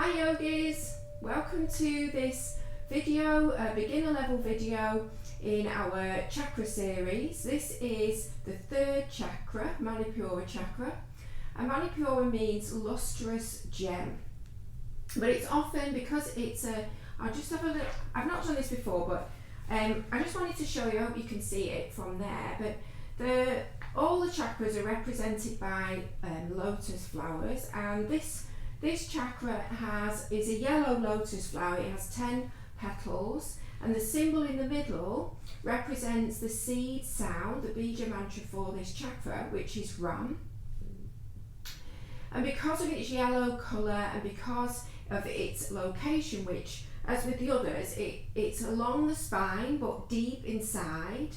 Hi yogis, welcome to this video, a beginner level video in our chakra series. This is the third chakra, Manipura Chakra, and Manipura means lustrous gem. But it's often, because it's I'll just have a look, I've not done this before, but I just wanted to show you, I hope you can see it from there, but all the chakras are represented by lotus flowers, and this chakra is a yellow lotus flower. It has 10 petals, and the symbol in the middle represents the seed sound, the bija mantra for this chakra, which is Ram. And because of its yellow colour and because of its location, which, as with the others, it's along the spine but deep inside,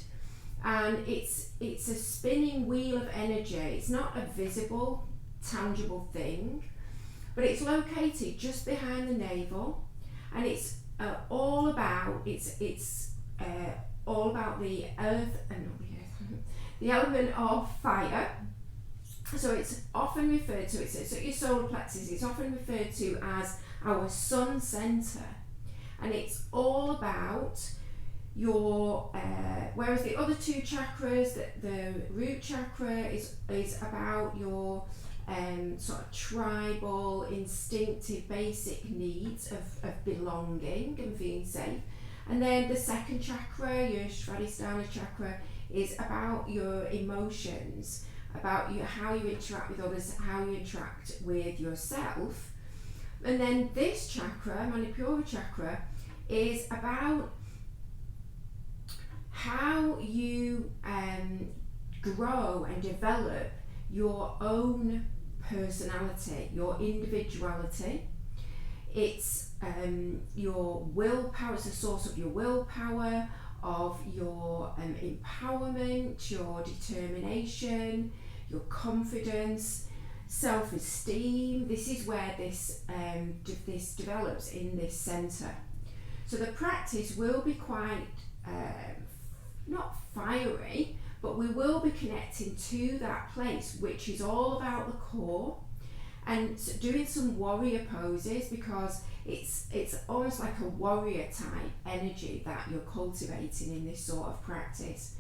and it's a spinning wheel of energy. It's not a visible, tangible thing, but it's located just behind the navel, and it's all about all about the earth and the element of fire. So it's often referred to, it's your solar plexus, it's often referred to as our sun center, and it's all about your whereas the other two chakras, the root chakra is about your sort of tribal, instinctive, basic needs of belonging and feeling safe. And then the second chakra, your Svadhisthana chakra, is about your emotions, about how you interact with others, how you interact with yourself. And then this chakra, Manipura Chakra, is about how you grow and develop your own personality, your individuality. It's your willpower, it's a source of your willpower, of your empowerment, your determination, your confidence, self-esteem. This is where this develops in this centre. So the practice will be quite not fiery, but we will be connecting to that place, which is all about the core, and doing some warrior poses, because it's almost like a warrior type energy that you're cultivating in this sort of practice.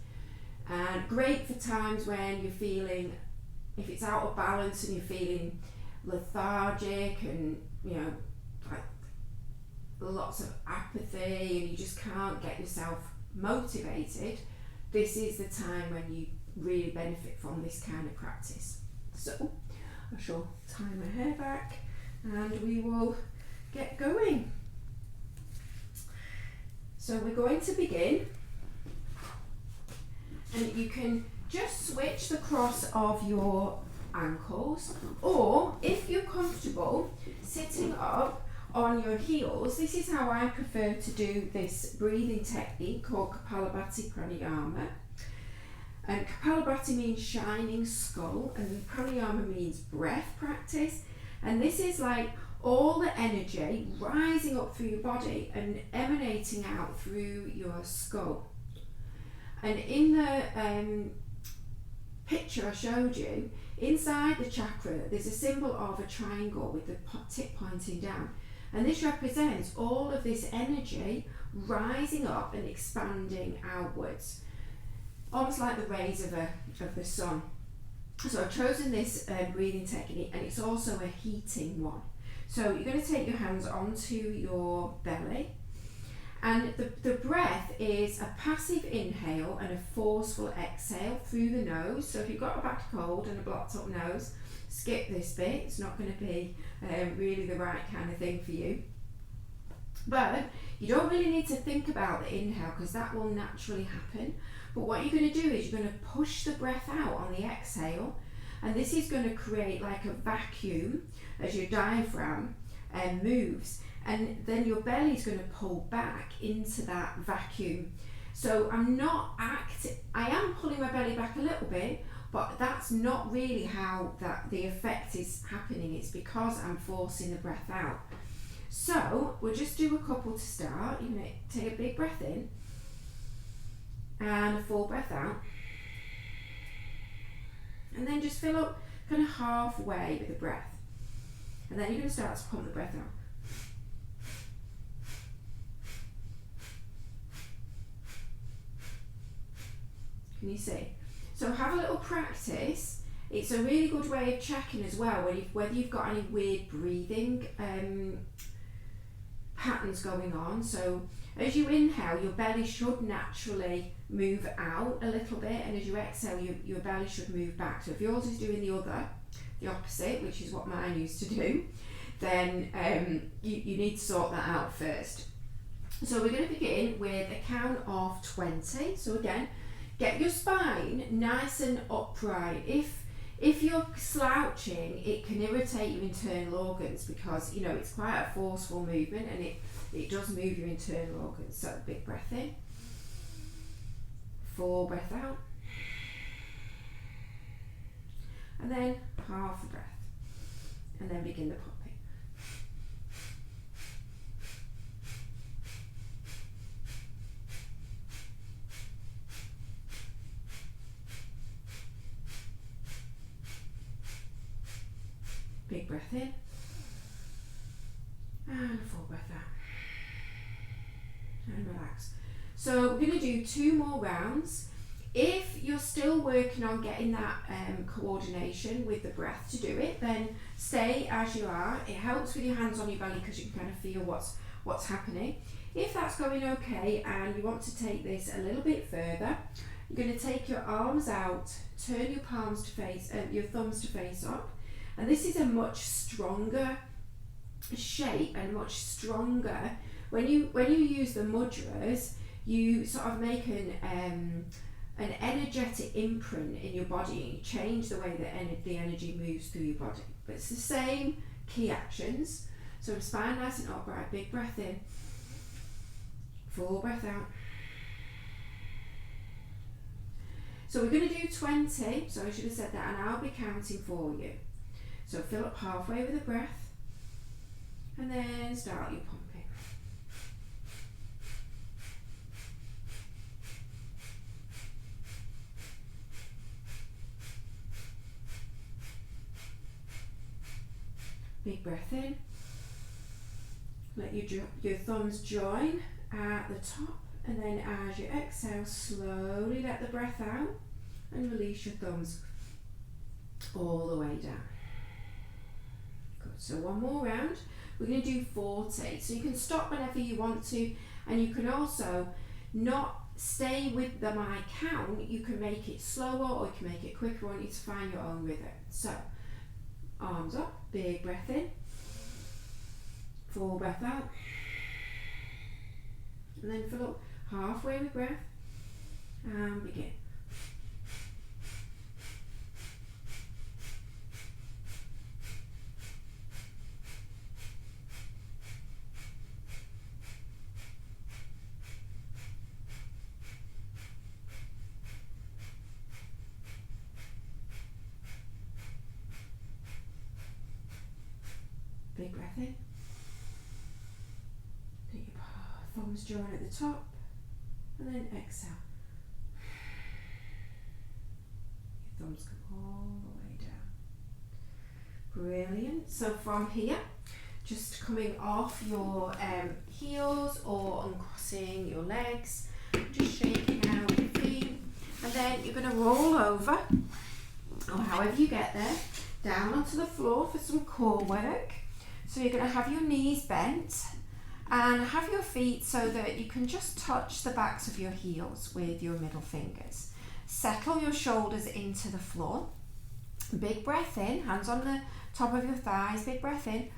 And great for times when you're feeling, if it's out of balance and you're feeling lethargic and like lots of apathy and you just can't get yourself motivated, this is the time when you really benefit from this kind of practice. So I shall tie my hair back and we will get going. So we're going to begin, and you can just switch the cross of your ankles, or if you're comfortable sitting up on your heels, this is how I prefer to do this breathing technique called Kapalabhati Pranayama. And Kapalabhati means shining skull, and Pranayama means breath practice. And this is like all the energy rising up through your body and emanating out through your skull. And in the picture I showed you, inside the chakra, there's a symbol of a triangle with the tip pointing down. And this represents all of this energy rising up and expanding outwards, almost like the rays of the sun. So I've chosen this breathing technique, and it's also a heating one. So you're going to take your hands onto your belly, and the breath is a passive inhale and a forceful exhale through the nose. So if you've got a bad cold and a blocked up nose, skip this bit. It's not going to be really the right kind of thing for you. But you don't really need to think about the inhale, because that will naturally happen. But what you're going to do is you're going to push the breath out on the exhale, and this is going to create like a vacuum as your diaphragm moves, and then your belly is going to pull back into that vacuum. So I am pulling my belly back a little bit, but that's not really how the effect is happening. It's because I'm forcing the breath out. So we'll just do a couple to start. You're going to take a big breath in and a full breath out, and then just fill up kind of halfway with the breath, and then you're going to start to pump the breath out. Can you see? So have a little practice. It's a really good way of checking as well whether you've got any weird breathing patterns going on. So as you inhale, your belly should naturally move out a little bit, and as you exhale, your belly should move back. So if yours is doing the opposite, which is what mine used to do, then you need to sort that out first. So we're going to begin with a count of 20. So again, get your spine nice and upright. If you're slouching, it can irritate your internal organs because, you know, it's quite a forceful movement and it does move your internal organs. So big breath in, full breath out, and then half a breath, and then begin the pumping. Big breath in and a full breath out and relax. So we're going to do 2 more rounds. If you're still working on getting that coordination with the breath to do it, then stay as you are. It helps with your hands on your belly because you can kind of feel what's happening. If that's going okay and you want to take this a little bit further, you're going to take your arms out, turn your palms to face, your thumbs to face up. And this is a much stronger shape and much stronger. When you use the mudras, you sort of make an energetic imprint in your body, and you change the way that the energy moves through your body. But it's the same key actions. So spine nice and upright, big breath in, full breath out. So we're going to do 20, so I should have said that, and I'll be counting for you. So fill up halfway with a breath, and then start your pumping. Big breath in. Let your thumbs join at the top, and then as you exhale, slowly let the breath out and release your thumbs all the way down. So one more round. We're going to do 40. So you can stop whenever you want to, and you can also not stay with the my count. You can make it slower or you can make it quicker. I want you to find your own rhythm. So arms up, big breath in, full breath out, and then fill up halfway with breath and begin. Big breath in. Let your thumbs join at the top, and then exhale. Your thumbs come all the way down. Brilliant. So from here, just coming off your heels or uncrossing your legs, just shaking out your feet, and then you're going to roll over, or however you get there, down onto the floor for some core work. So you're going to have your knees bent and have your feet so that you can just touch the backs of your heels with your middle fingers. Settle your shoulders into the floor. Big breath in, hands on the top of your thighs, big breath in.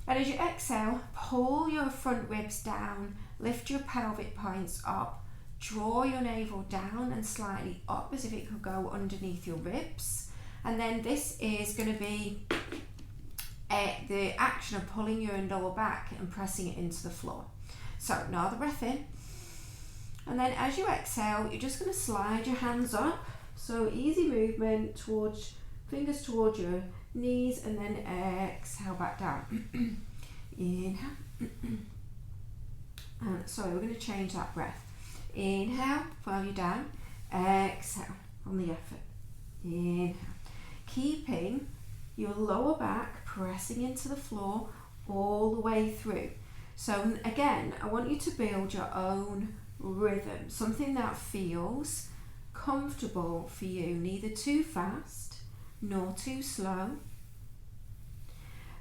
And as you exhale, pull your front ribs down, lift your pelvic points up, draw your navel down and slightly up as if it could go underneath your ribs. And then this is going to be the action of pulling your lower back and pressing it into the floor. So another breath in, and then as you exhale, you're just going to slide your hands up. So easy movement towards fingers towards your knees, and then exhale back down. Inhale. Sorry, we're going to change that breath. Inhale, while you're down. Exhale on the effort. Inhale. Keeping your lower back pressing into the floor all the way through. So again, I want you to build your own rhythm, something that feels comfortable for you, neither too fast nor too slow.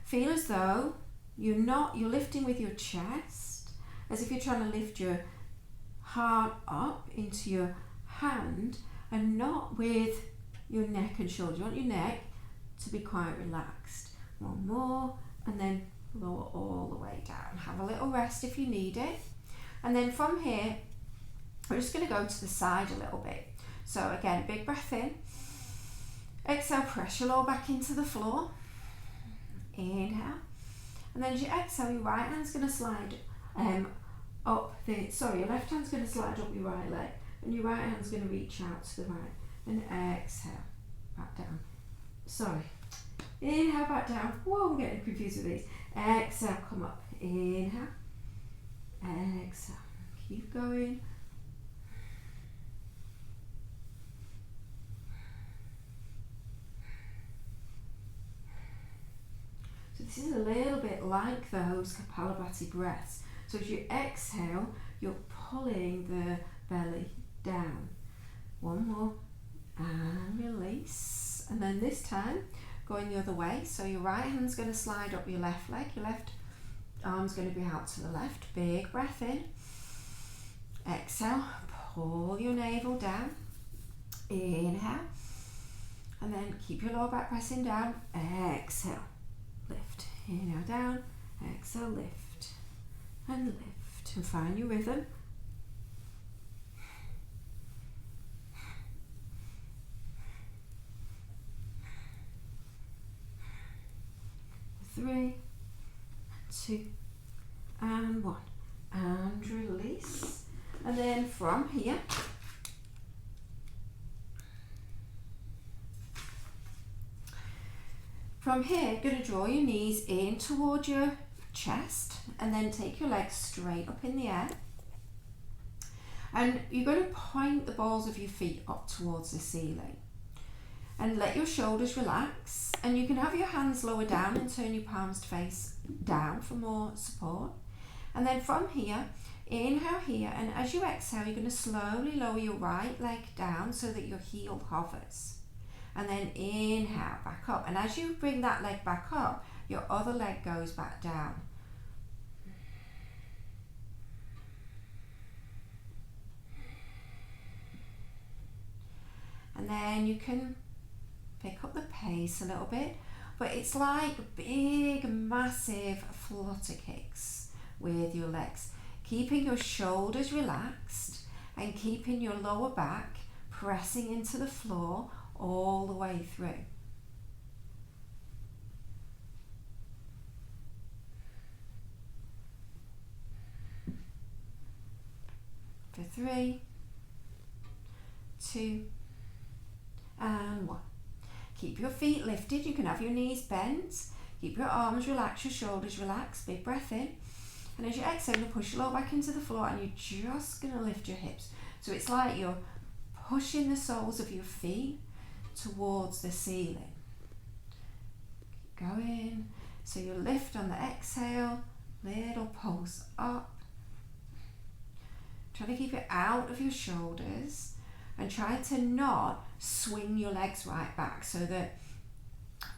Feel as though you're lifting with your chest, as if you're trying to lift your heart up into your hand and not with your neck and shoulders. You want your neck to be quite relaxed. One more, and then lower all the way down. Have a little rest if you need it. And then from here, we're just going to go to the side a little bit. So again, big breath in. Exhale, press your lower back into the floor. Inhale. And then as you exhale, your right hand's going to slide your left hand's going to slide up your right leg, and your right hand's going to reach out to the right. And exhale, back down. Inhale, back down. Whoa, I'm getting confused with these. Exhale, come up. Inhale. Exhale. Keep going. So this is a little bit like those Kapalabhati breaths. So as you exhale, you're pulling the belly down. One more. And release. And then this time, going the other way. So your right hand's going to slide up your left leg. Your left arm's going to be out to the left. Big breath in. Exhale. Pull your navel down. Inhale. And then keep your lower back pressing down. Exhale. Lift. Inhale down. Exhale. Lift. And lift. And find your rhythm. 3, 2, and 1, and release. And then from here, going to draw your knees in towards your chest, and then take your legs straight up in the air. And you're going to point the balls of your feet up towards the ceiling. And let your shoulders relax, and you can have your hands lower down and turn your palms to face down for more support. And then from here, inhale here, and as you exhale, you're going to slowly lower your right leg down so that your heel hovers. And then inhale, back up. And as you bring that leg back up, your other leg goes back down. And then you can pick up the pace a little bit, but it's like big, massive flutter kicks with your legs, keeping your shoulders relaxed and keeping your lower back pressing into the floor all the way through. For 3, 2, and 1. Keep your feet lifted. You can have your knees bent. Keep your arms relaxed, your shoulders relaxed. Big breath in. And as you exhale, you push your lower back into the floor, and you're just going to lift your hips. So it's like you're pushing the soles of your feet towards the ceiling. Keep going. So you lift on the exhale, little pulse up. Try to keep it out of your shoulders, and try to not swing your legs right back, so that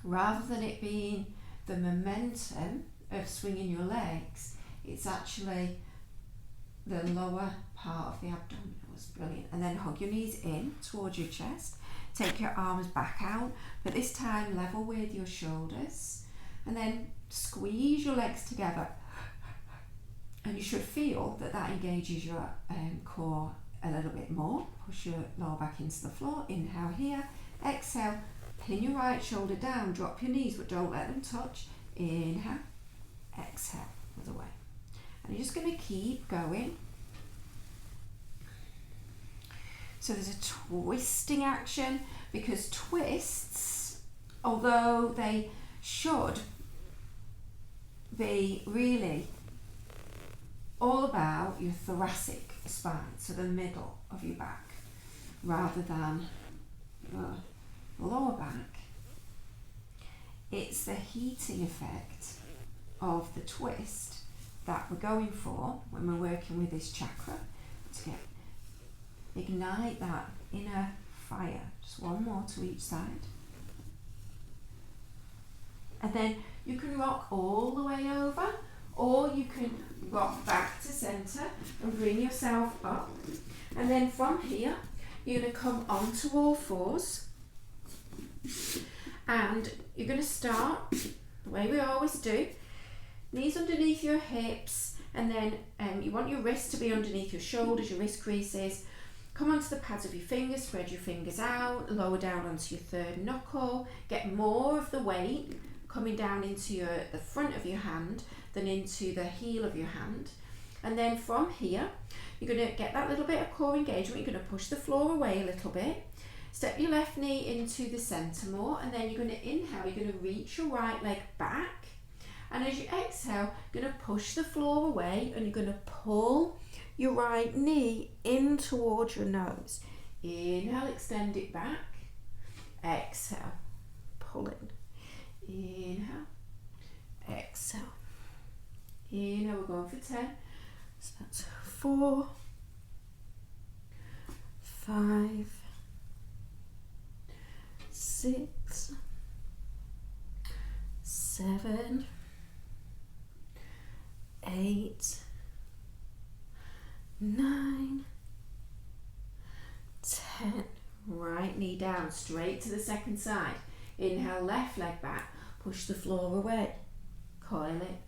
rather than it being the momentum of swinging your legs, it's actually the lower part of the abdominals. Brilliant. And then hug your knees in towards your chest. Take your arms back out, but this time level with your shoulders. And then squeeze your legs together. And you should feel that engages your core a little bit more. Push your lower back into the floor. Inhale here. Exhale. Pin your right shoulder down. Drop your knees, but don't let them touch. Inhale. Exhale. Other way. And you're just going to keep going. So there's a twisting action, because twists, although they should be really all about your thoracic spine, so the middle of your back, rather than your lower back, it's the heating effect of the twist that we're going for when we're working with this chakra, to ignite that inner fire. Just one more to each side. And then you can rock all the way over, or you can rock back to centre and bring yourself up. And then from here, you're going to come onto all fours. And you're going to start the way we always do. Knees underneath your hips, and then you want your wrists to be underneath your shoulders, your wrist creases. Come onto the pads of your fingers, spread your fingers out, lower down onto your third knuckle. Get more of the weight coming down into the front of your hand than into the heel of your hand. And then from here, you're going to get that little bit of core engagement. You're going to push the floor away a little bit. Step your left knee into the centre more, and then you're going to inhale. You're going to reach your right leg back. And as you exhale, you're going to push the floor away, and you're going to pull your right knee in towards your nose. Inhale, extend it back. Exhale, pull in. Inhale, exhale. Inhale, we're going for 10. So that's 4, 5, 6, 7, 8, 9, 10. Right knee down, straight to the second side. Inhale, left leg back, push the floor away, coil it.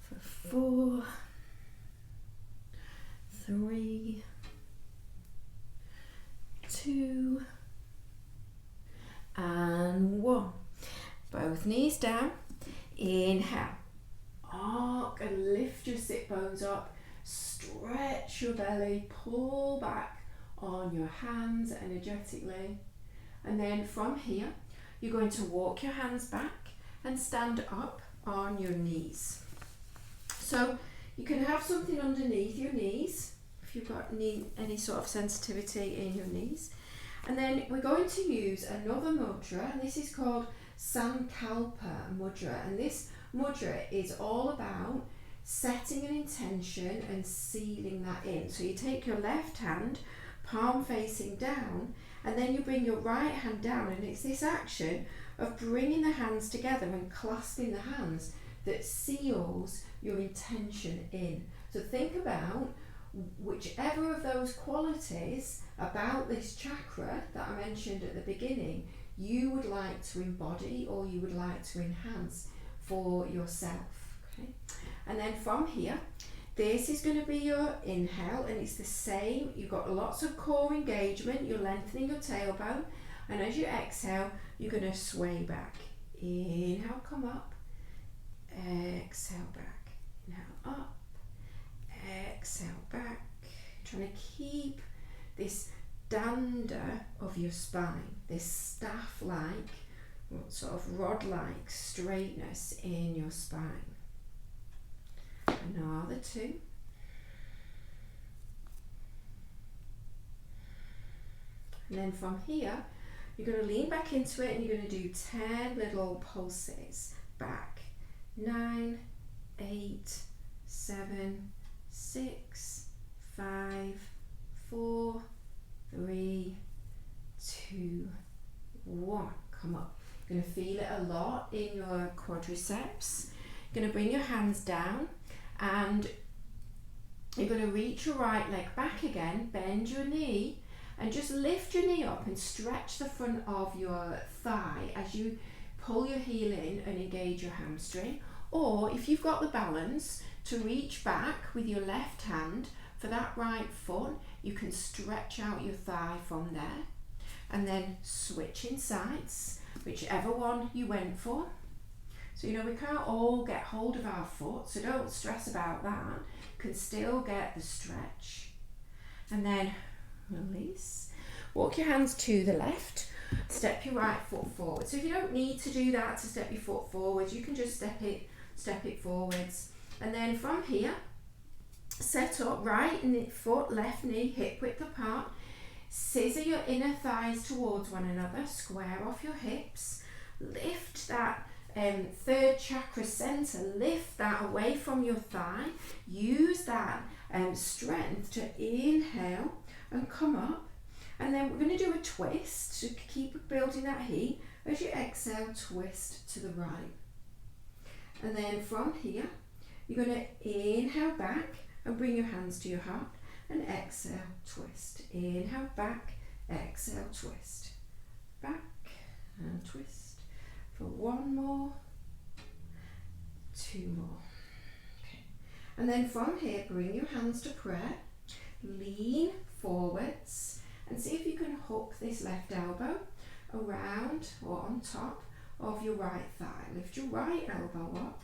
For 4, 3, 2, and 1. Both knees down. Inhale. Arc and lift your sit bones up. Stretch your belly. Pull back on your hands energetically. And then from here, you're going to walk your hands back and stand up on your knees. So you can have something underneath your knees if you've got any sort of sensitivity in your knees. And then we're going to use another mudra, and this is called Sankalpa mudra. And this mudra is all about setting an intention and sealing that in. So you take your left hand, palm facing down, and then you bring your right hand down, and it's this action of bringing the hands together and clasping the hands that seals your intention in. So think about whichever of those qualities about this chakra that I mentioned at the beginning you would like to embody or you would like to enhance for yourself. Okay? And then from here, this is going to be your inhale, and it's the same. You've got lots of core engagement. You're lengthening your tailbone, and as you exhale, you're going to sway back. Inhale, come up. Exhale back. Inhale up. Exhale back. Trying to keep this danda of your spine, this staff-like, sort of rod-like straightness in your spine. Another 2. And then from here, you're going to lean back into it, and you're going to do 10 little pulses back. 9, 8, 7, 6, 5, 4, 3, 2, 1. Come up. You're going to feel it a lot in your quadriceps. You're going to bring your hands down, and you're going to reach your right leg back again, bend your knee, and just lift your knee up and stretch the front of your thigh as you pull your heel in and engage your hamstring. Or if you've got the balance to reach back with your left hand for that right foot, you can stretch out your thigh from there, and then switching sides, whichever one you went for. So we can't all get hold of our foot, so don't stress about that. You can still get the stretch. And then release. Walk your hands to the left, step your right foot forward. So if you don't need to do that to step your foot forward, you can just step it forwards. And then from here, Set up, right foot, left knee, hip width apart. Scissor your inner thighs towards one another, square off your hips. Lift that third chakra center, lift that away from your thigh. Use that strength to inhale and come up. And then we're going to do a twist to keep building that heat. As you exhale, twist to the right. And then from here, you're going to inhale back and bring your hands to your heart. And exhale, twist. Inhale back, exhale, twist. Back and twist. For one more, two more. Okay. And then from here, bring your hands to prayer. Lean forwards and see if you can hook this left elbow around or on top of your right thigh. Lift your right elbow up.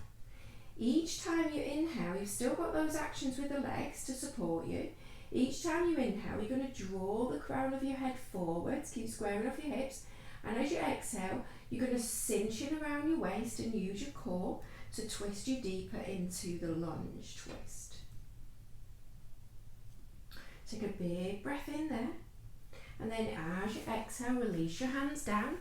Each time you inhale, you've still got those actions with the legs to support you. Each time you inhale, you're going to draw the crown of your head forwards, keep squaring off your hips, and as you exhale, you're going to cinch in around your waist and use your core to twist you deeper into the lunge twist. Take a big breath in there, and then as you exhale, release your hands down,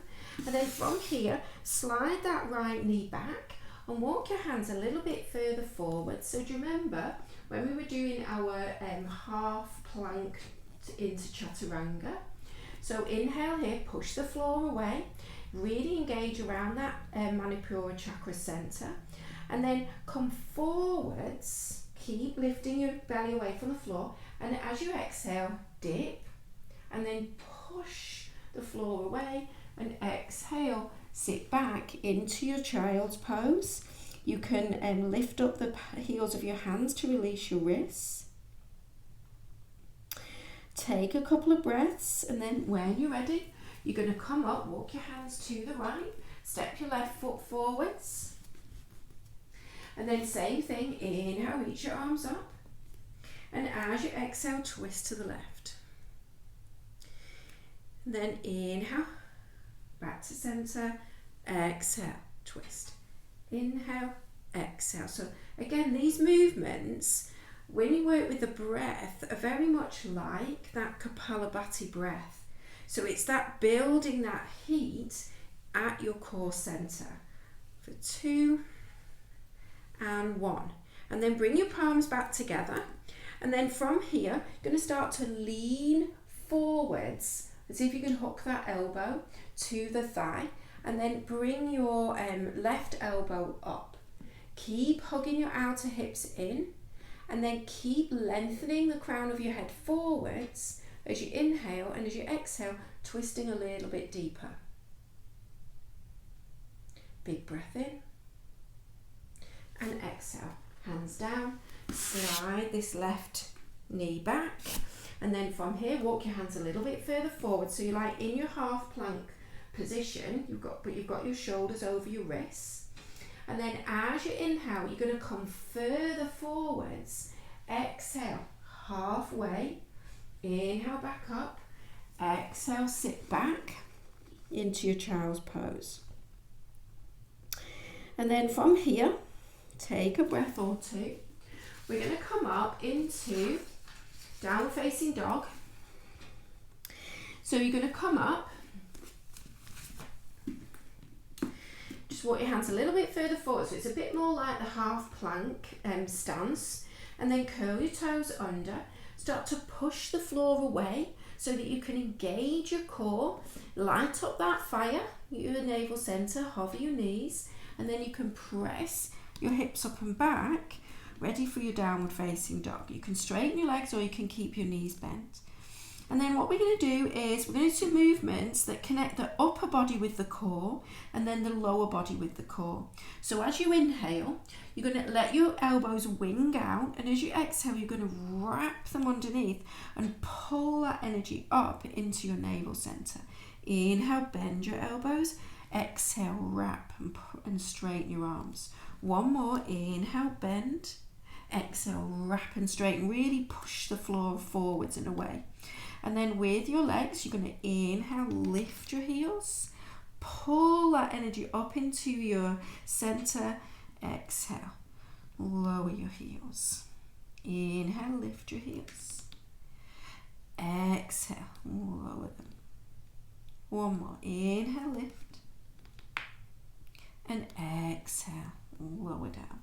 and then from here, slide that right knee back and walk your hands a little bit further forward. So do you remember when we were doing our half plank into chaturanga? So inhale here, push the floor away, really engage around that Manipura Chakra center, and then come forwards, keep lifting your belly away from the floor, and as you exhale, dip, and then push the floor away, and exhale, sit back into your child's pose. You can lift up the heels of your hands to release your wrists. Take a couple of breaths, and then when you're ready, you're going to come up, walk your hands to the right, step your left foot forwards, and then same thing, inhale, reach your arms up, and as you exhale, twist to the left. And then inhale, back to center, exhale, twist. Inhale, exhale. So again, these movements, when you work with the breath, are very much like that Kapalabhati breath. So it's that building that heat at your core center. For 2 and 1. And then bring your palms back together. And then from here, you're going to start to lean forwards. And see if you can hook that elbow to the thigh. And then bring your left elbow up. Keep hugging your outer hips in. And then keep lengthening the crown of your head forwards as you inhale, and as you exhale, twisting a little bit deeper. Big breath in. And exhale. Hands down. Slide this left knee back. And then from here, walk your hands a little bit further forward. So you're like in your half plank position, you've got your shoulders over your wrists, and then as you inhale, you're going to come further forwards. Exhale, halfway, inhale back up, exhale, sit back into your child's pose. And then from here, take a breath or two. We're going to come up into downward facing dog. So you're going to come up, just walk your hands a little bit further forward, so it's a bit more like the half plank stance, and then curl your toes under, start to push the floor away so that you can engage your core, light up that fire, your navel center, hover your knees, and then you can press your hips up and back, ready for your downward facing dog. You can straighten your legs or you can keep your knees bent. And then what we're going to do is we're going to do movements that connect the upper body with the core and then the lower body with the core. So as you inhale, you're going to let your elbows wing out, and as you exhale, you're going to wrap them underneath and pull that energy up into your navel center. Inhale, bend your elbows. Exhale, wrap and straighten your arms. One more. Inhale, bend. Exhale, wrap and straighten. Really push the floor forwards and away. And then with your legs, you're going to inhale, lift your heels, pull that energy up into your center. Exhale, lower your heels. Inhale, lift your heels. Exhale, lower them. One more. Inhale, lift. And exhale, lower down.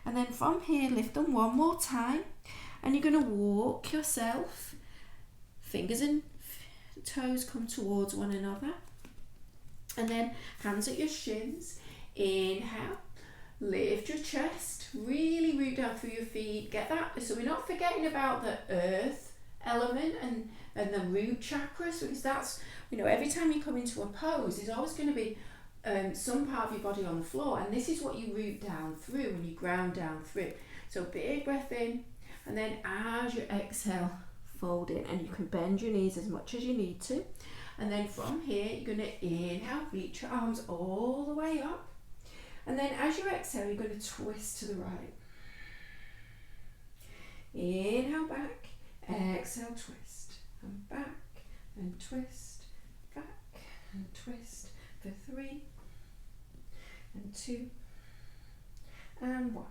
And then from here, lift them one more time. And you're going to walk yourself. Fingers and toes come towards one another. And then hands at your shins. Inhale. Lift your chest. Really root down through your feet. Get that. So we're not forgetting about the earth element and the root chakras, because that's, every time you come into a pose, there's always going to be some part of your body on the floor, and this is what you root down through and you ground down through. So big breath in, and then as you exhale, fold in, and you can bend your knees as much as you need to. And then from here, you're going to inhale, reach your arms all the way up. And then as you exhale, you're going to twist to the right. Inhale back, exhale, twist, and back, and twist, back, and twist, for 3, and 2, and 1.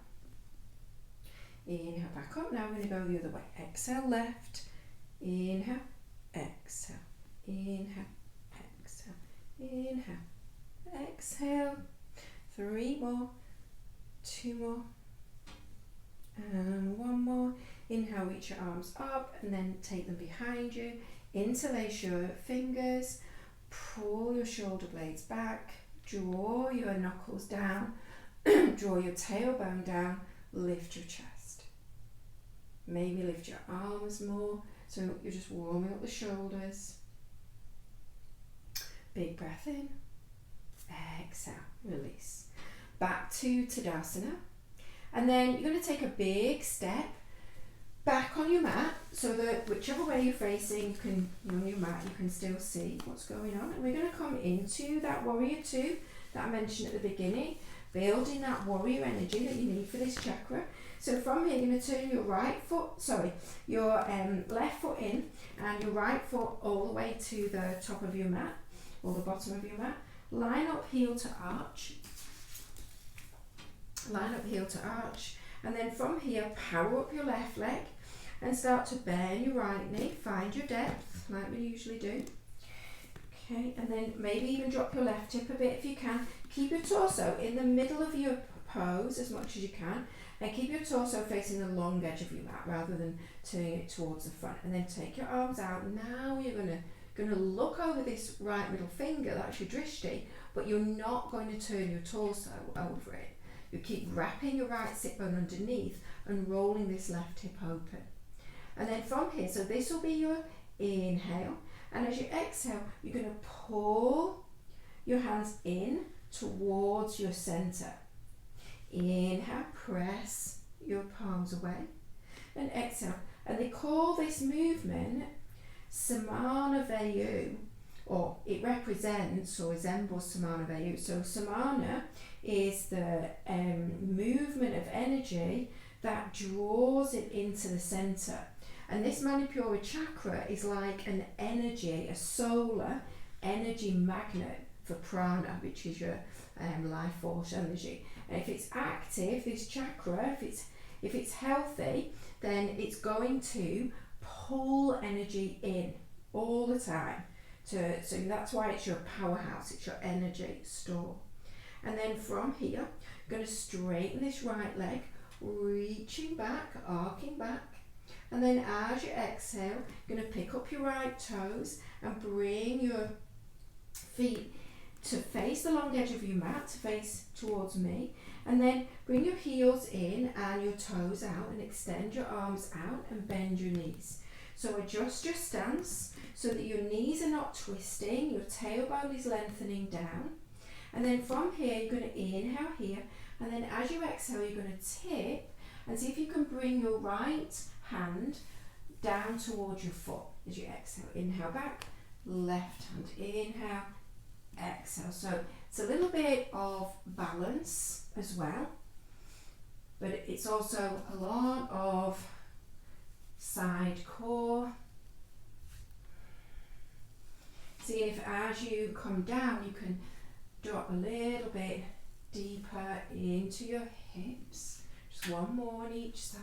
Inhale back up. Now we're going to go the other way. Exhale, left, inhale, exhale, inhale, exhale, inhale, exhale. 3 more, 2 more, and 1 more. Inhale, reach your arms up and then take them behind you. Interlace your fingers, pull your shoulder blades back, draw your knuckles down, draw your tailbone down, lift your chest. Maybe lift your arms more, so you're just warming up the shoulders. Big breath in, exhale, release. Back to Tadasana, and then you're going to take a big step back on your mat, so that whichever way you're facing, on your mat, you can still see what's going on. And we're going to come into that warrior 2 that I mentioned at the beginning, building that warrior energy that you need for this chakra. So from here, you're going to turn your left foot in, and your right foot all the way to the top of your mat, or the bottom of your mat. Line up heel to arch. Line up heel to arch. And then from here, power up your left leg and start to bend your right knee. Find your depth, like we usually do. Okay, and then maybe even drop your left hip a bit if you can. Keep your torso in the middle of your pose as much as you can. And keep your torso facing the long edge of your mat rather than turning it towards the front. And then take your arms out. Now you're going to look over this right middle finger, that's your drishti, but you're not going to turn your torso over it. You keep wrapping your right sit bone underneath and rolling this left hip open. And then from here, so this will be your inhale, and as you exhale, you're going to pull your hands in towards your center. Inhale, press your palms away, and exhale. And they call this movement Samana Vayu, or it represents or resembles Samana Vayu. So Samana is the movement of energy that draws it into the center. And this Manipura Chakra is like an energy, a solar energy magnet for prana, which is your life force energy. And if it's active, this chakra, if it's healthy, then it's going to pull energy in all the time. So that's why it's your powerhouse, it's your energy store. And then from here, you're going to straighten this right leg, reaching back, arcing back. And then as you exhale, you're going to pick up your right toes and bring your feet to face the long edge of your mat, to face towards me. And then bring your heels in and your toes out, and extend your arms out and bend your knees. So adjust your stance so that your knees are not twisting, your tailbone is lengthening down. And then from here, you're going to inhale here, and then as you exhale, you're going to tip and see if you can bring your right hand down towards your foot as you exhale. Inhale back, left hand, inhale, exhale. So it's a little bit of balance as well, but it's also a lot of side core. See if as you come down, you can drop a little bit deeper into your hips. Just one more on each side.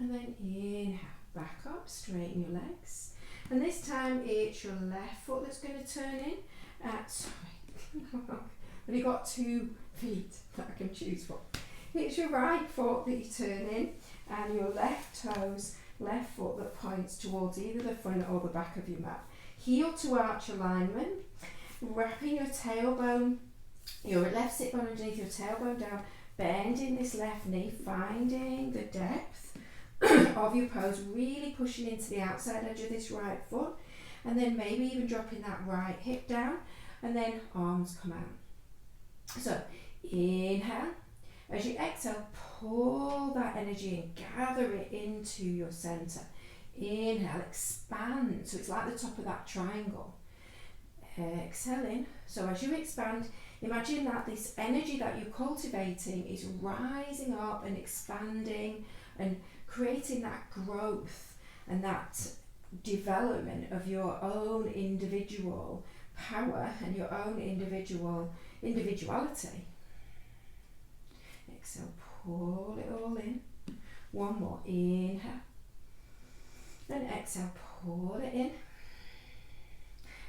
And then inhale, back up, straighten your legs. And this time it's your left foot that's going to turn in. I've only got 2 feet that I can choose from. It's your right foot that you turn in, and your left toes, left foot that points towards either the front or the back of your mat. Heel to arch alignment, wrapping your tailbone, your left sit bone underneath your tailbone down, bending this left knee, finding the depth of your pose, really pushing into the outside edge of this right foot, and then maybe even dropping that right hip down, and then arms come out. So inhale. As you exhale, pull that energy and gather it into your center. Inhale, expand. So it's like the top of that triangle. Exhaling. So as you expand, imagine that this energy that you're cultivating is rising up and expanding and creating that growth and that development of your own individual power and your own individuality. Exhale, pull it all in. One more, inhale. Then exhale, pull it in.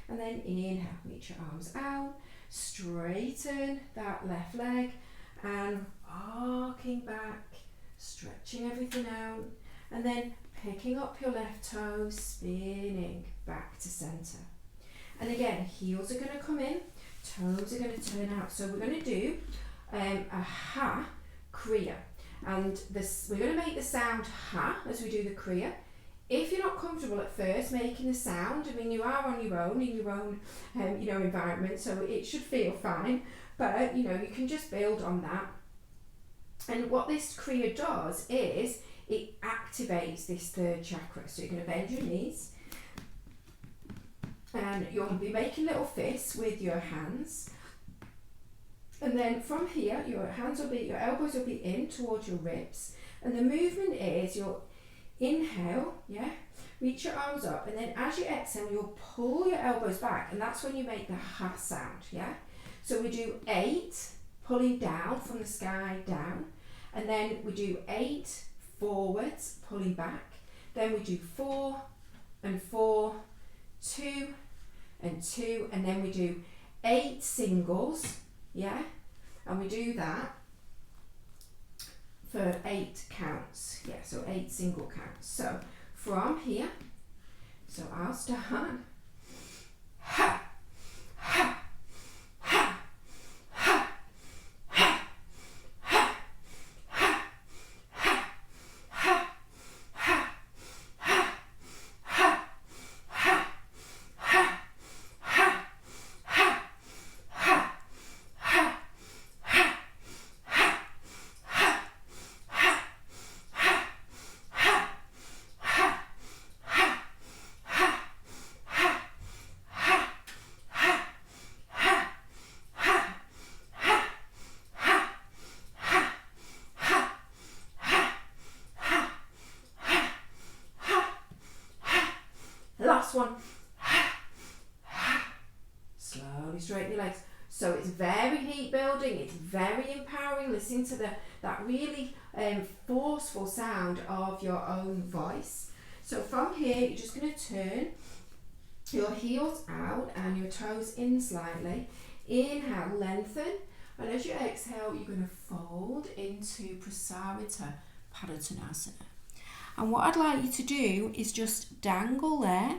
And then inhale, reach your arms out. Straighten that left leg and arcing back, stretching everything out. And then picking up your left toe, spinning back to center. And again, heels are going to come in, toes are going to turn out. So we're going to do a ha kriya, and we're going to make the sound ha as we do the kriya. If you're not comfortable at first making the sound, I mean, you are on your own in your own environment, so it should feel fine, but you can just build on that. And what this kriya does is it activates this third chakra. So you're going to bend your knees, and you'll be making little fists with your hands. And then from here, your elbows will be in towards your ribs. And the movement is you'll inhale, reach your arms up. And then as you exhale, you'll pull your elbows back. And that's when you make the ha sound, So we do 8, pulling down from the sky down. And then we do 8 forwards, pulling back. Then we do 4 and 4, 2 and 2. And then we do 8 singles. And we do that for 8 counts. So 8 single counts. So from here, so I'll start. Ha, ha, ha, ha, ha, ha, ha, ha, ha, ha, ha, ha, ha, ha. Last one. Slowly straighten your legs. So it's very heat building, it's very empowering. Listen to that really forceful sound of your own voice. So from here, you're just going to turn your heels out and your toes in slightly. Inhale, lengthen. And as you exhale, you're going to fold into Prasarita Padottanasana. And what I'd like you to do is just dangle there.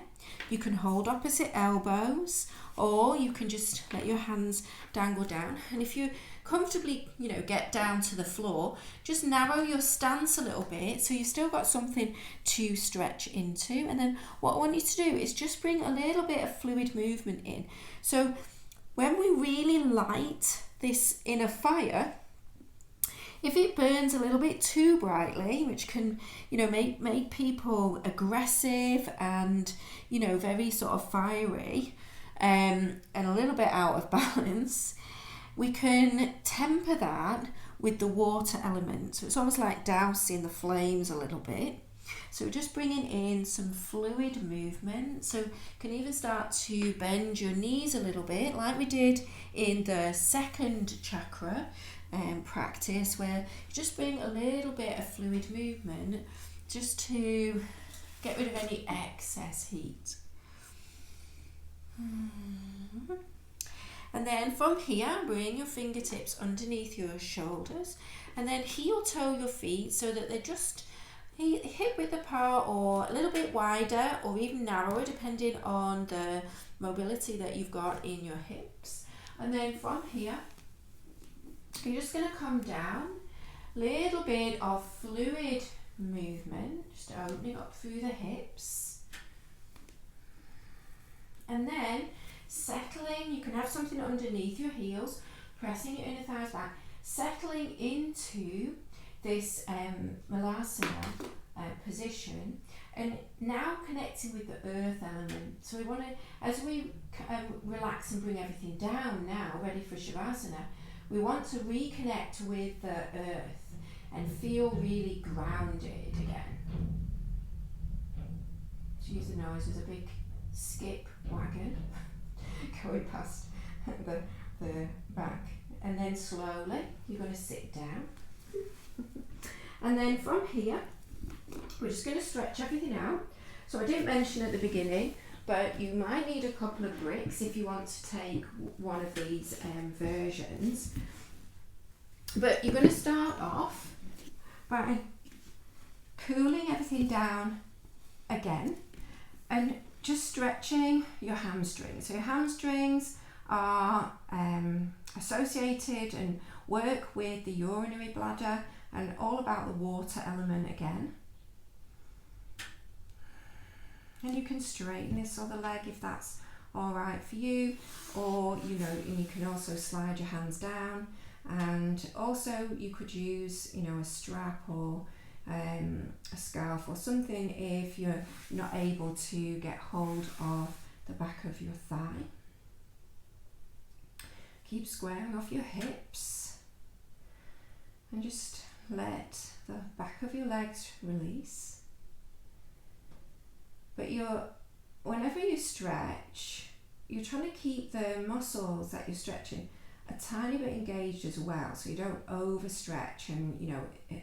You can hold opposite elbows, or you can just let your hands dangle down. And if you comfortably, get down to the floor, just narrow your stance a little bit so you've still got something to stretch into. And then what I want you to do is just bring a little bit of fluid movement in. So when we really light this inner fire, if it burns a little bit too brightly, which can, make people aggressive and, very sort of fiery and a little bit out of balance, we can temper that with the water element. So it's almost like dousing the flames a little bit. So we're just bringing in some fluid movement. So you can even start to bend your knees a little bit, like we did in the second chakra practice, where you just bring a little bit of fluid movement just to get rid of any excess heat. And then from here, bring your fingertips underneath your shoulders and then heel toe your feet so that they're just hip width apart or a little bit wider or even narrower depending on the mobility that you've got in your hips. And then from here, you're just going to come down, little bit of fluid movement, just opening up through the hips. And then settling, you can have something underneath your heels, pressing your inner thighs back, settling into this Malasana position, and now connecting with the earth element. So we want to, as we relax and bring everything down now, ready for Shavasana, we want to reconnect with the earth and feel really grounded again. To use the nose as a big skip wagon going past the back, and then slowly you're going to sit down. And then from here, we're just going to stretch everything out. So I didn't mention at the beginning, but you might need a couple of bricks if you want to take one of these versions. But you're going to start off by cooling everything down again and just stretching your hamstrings. So your hamstrings are associated and work with the urinary bladder and all about the water element again. And you can straighten this other leg if that's all right for you, or and you can also slide your hands down, and also you could use a strap or a scarf or something if you're not able to get hold of the back of your thigh. Keep squaring off your hips and just let the back of your legs release. But whenever you stretch, you're trying to keep the muscles that you're stretching a tiny bit engaged as well, so you don't overstretch and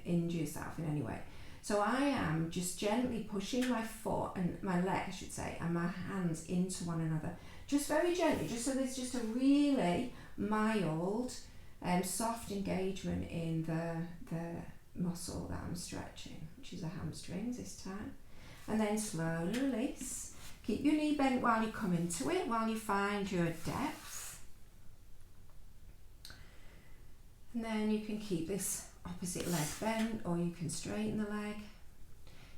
injure yourself in any way. So I am just gently pushing my foot and my leg, I should say, and my hands into one another, just very gently, just so there's just a really mild soft engagement in the muscle that I'm stretching, which is the hamstrings this time. And then slowly release. Keep your knee bent while you come into it, while you find your depth. And then you can keep this opposite leg bent, or you can straighten the leg.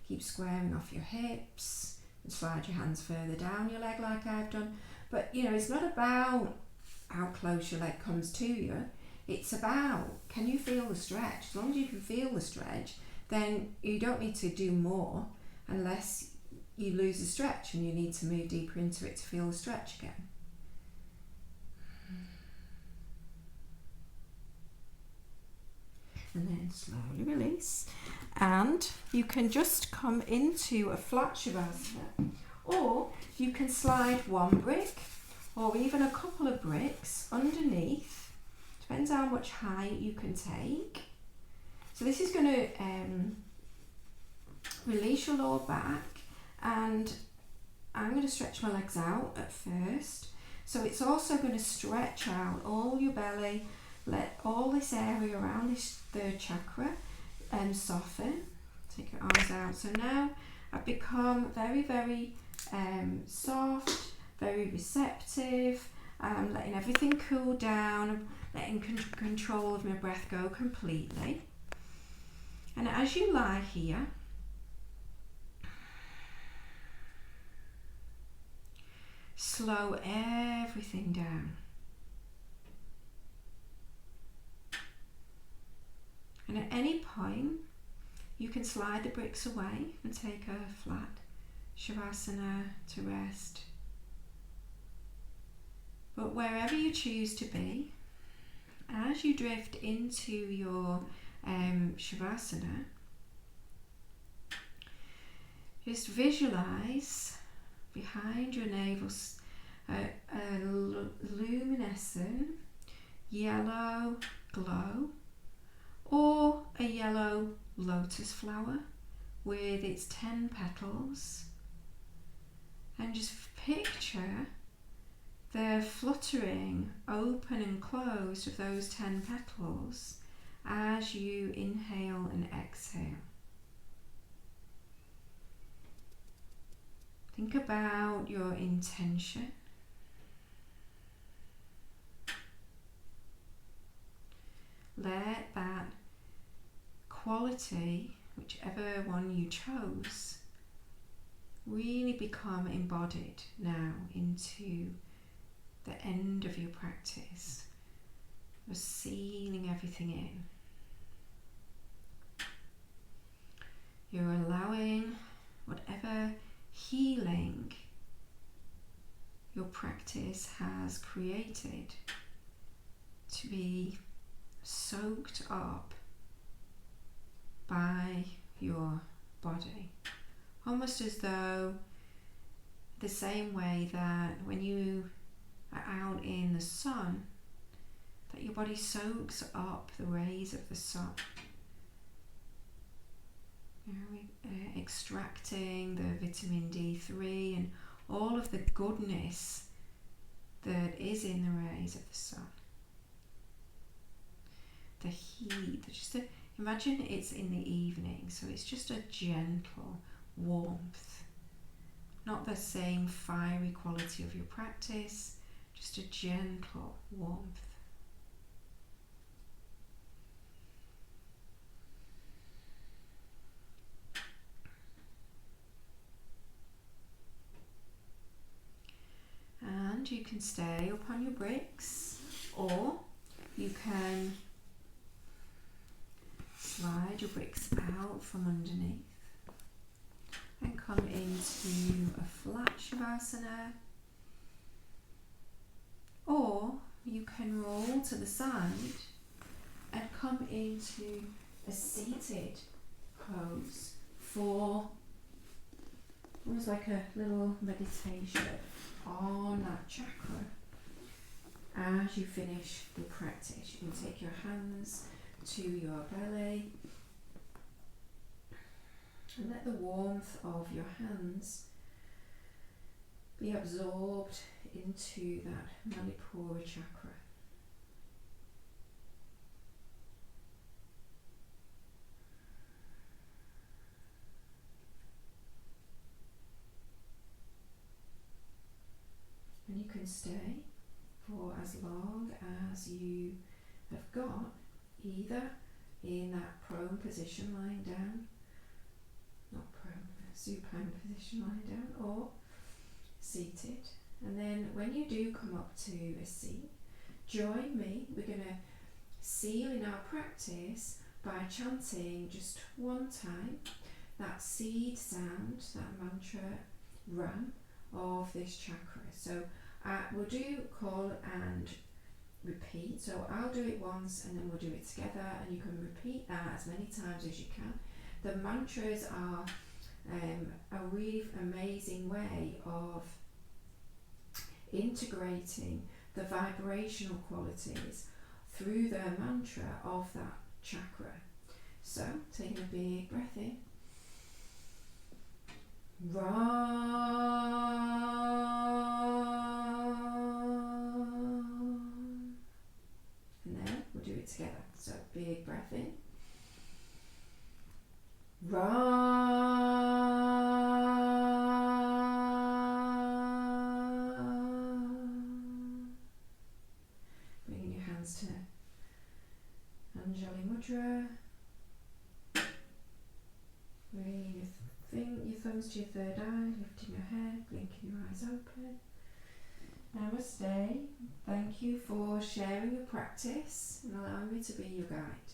Keep squaring off your hips and slide your hands further down your leg like I've done. But it's not about how close your leg comes to you. It's about, can you feel the stretch? As long as you can feel the stretch, then you don't need to do more unless you lose the stretch and you need to move deeper into it to feel the stretch again. And then slowly release. And you can just come into a flat Shavasana, or you can slide one brick or even a couple of bricks underneath. Depends how much height you can take. So this is going to release your lower back, and I'm going to stretch my legs out at first. So it's also going to stretch out all your belly, let all this area around this third chakra soften. Take your arms out. So now I've become very, very soft, very receptive. I'm letting everything cool down, letting control of my breath go completely. And as you lie here, slow everything down. And at any point, you can slide the bricks away and take a flat Shavasana to rest. But wherever you choose to be, as you drift into your Shavasana, just visualize behind your navel a luminescent yellow glow, or a yellow lotus flower, with its 10 petals, and just picture the fluttering open and closed of those 10 petals as you inhale and exhale. Think about your intention. Let that quality, whichever one you chose, really become embodied now into the end of your practice. You're sealing everything in. You're allowing whatever healing your practice has created to be soaked up by your body, almost as though the same way that when you are out in the sun, that your body soaks up the rays of the sun, extracting the vitamin D3 and all of the goodness that is in the rays of the sun. The heat, imagine it's in the evening, so it's just a gentle warmth, not the same fiery quality of your practice, just a gentle warmth. And you can stay up on your bricks, or you can slide your bricks out from underneath and come into a flat Shavasana, or you can roll to the side and come into a seated pose for almost like a little meditation on that chakra. As you finish the practice, you can take your hands to your belly and let the warmth of your hands be absorbed into that Manipura Chakra. And you can stay for as long as you have got, either in that prone position lying down, not prone, supine position lying down, or seated. And then when you do come up to a seat, join me. We're going to seal in our practice by chanting just one time that seed sound, that mantra ram of this chakra. So we'll do call and repeat. So I'll do it once and then we'll do it together, and you can repeat that as many times as you can. The mantras are a really amazing way of integrating the vibrational qualities through the mantra of that chakra. So taking a big breath in, Ram, and then we'll do it together. So big breath in, Ram, bringing your hands to Anjali Mudra, bringing your thumbs to your third eye, lifting your head, blinking your eyes open. Namaste. Thank you for sharing your practice and allowing me to be your guide.